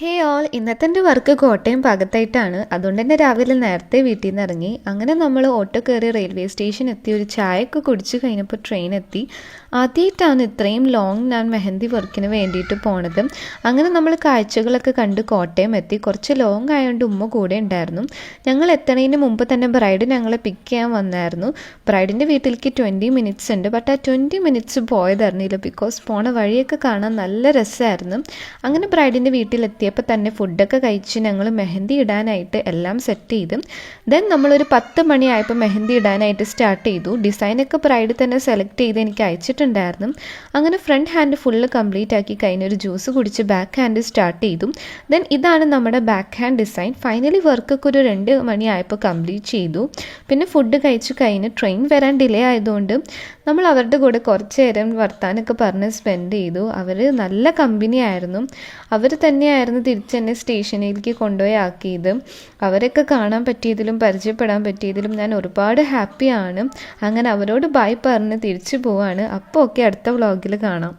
ഹേ all, ഇന്നത്തെ എൻ്റെ work Kottayam ഭാഗത്തായിട്ടാണ്. അതുകൊണ്ട് തന്നെ രാവിലെ നേരത്തെ വീട്ടിൽ നിന്ന് ഇറങ്ങി. അങ്ങനെ നമ്മൾ ഓട്ടോ കയറി റെയിൽവേ സ്റ്റേഷൻ എത്തി. ഒരു ചായയൊക്കെ കുടിച്ച് കഴിഞ്ഞപ്പോൾ ട്രെയിൻ എത്തി. ആദ്യമായിട്ടാണ് ഇത്രയും ലോങ് ഞാൻ മെഹന്തി വർക്കിന് വേണ്ടിയിട്ട് പോണത്. അങ്ങനെ നമ്മൾ കാഴ്ചകളൊക്കെ കണ്ട് കോട്ടയം എത്തി. കുറച്ച് ലോങ് ആയതുകൊണ്ട് ഉമ്മ കൂടെ ഉണ്ടായിരുന്നു. ഞങ്ങൾ എത്തണതിന് മുമ്പ് തന്നെ ബ്രൈഡ് ഞങ്ങളെ പിക്ക് ചെയ്യാൻ വന്നായിരുന്നു. ബ്രൈഡിൻ്റെ വീട്ടിലേക്ക് 20 മിനിറ്റ്സ് ഉണ്ട്. ബട്ട് ആ 20 മിനിറ്റ്സ് പോയതറിഞ്ഞില്ല. ബിക്കോസ് പോണ വഴിയൊക്കെ കാണാൻ നല്ല രസമായിരുന്നു. അങ്ങനെ ബ്രൈഡിൻ്റെ വീട്ടിലെത്തി അപ്പോൾ തന്നെ ഫുഡൊക്കെ കഴിച്ച് ഞങ്ങൾ മെഹന്തി ഇടാനായിട്ട് എല്ലാം സെറ്റ് ചെയ്ത് ദെൻ നമ്മളൊരു 10 മണിയായപ്പോൾ മെഹന്തി ഇടാനായിട്ട് സ്റ്റാർട്ട് ചെയ്തു. ഡിസൈനൊക്കെ ബ്രൈഡ് തന്നെ സെലക്ട് ചെയ്ത് എനിക്ക് അയച്ചിട്ടുണ്ടായിരുന്നു. അങ്ങനെ ഫ്രണ്ട് ഹാൻഡ് ഫുള്ള് കംപ്ലീറ്റ് ആക്കി കഴിഞ്ഞൊരു ജ്യൂസ് കുടിച്ച് ബാക്ക് ഹാൻഡ് സ്റ്റാർട്ട് ചെയ്തു. ദെൻ ഇതാണ് നമ്മുടെ ബാക്ക് ഹാൻഡ് ഡിസൈൻ. ഫൈനലി വർക്കൊക്കെ ഒരു 2 മണിയായപ്പോൾ കംപ്ലീറ്റ് ചെയ്തു. പിന്നെ ഫുഡ് കഴിച്ച് കഴിഞ്ഞ് ട്രെയിൻ വരാൻ ഡിലേ ആയതുകൊണ്ട് നമ്മൾ അവരുടെ കൂടെ കുറച്ച് നേരം വർത്താനൊക്കെ പറഞ്ഞ് സ്പെൻഡ് ചെയ്തു. അവർ നല്ല കമ്പനി ആയിരുന്നു. അവർ തന്നെയായിരുന്നു തിരിച്ചെന്നെ സ്റ്റേഷനിലേക്ക് കൊണ്ടുപോയി ആക്കിയത്. അവരൊക്കെ കാണാൻ പറ്റിയതിലും പരിചയപ്പെടാൻ പറ്റിയതിലും ഞാൻ ഒരുപാട് ഹാപ്പിയാണ്. അങ്ങനെ അവരോട് ബൈ പറഞ്ഞ് തിരിച്ചു പോവാണ്. അപ്പോൾ ഓക്കെ, അടുത്ത വ്ളോഗിൽ കാണാം.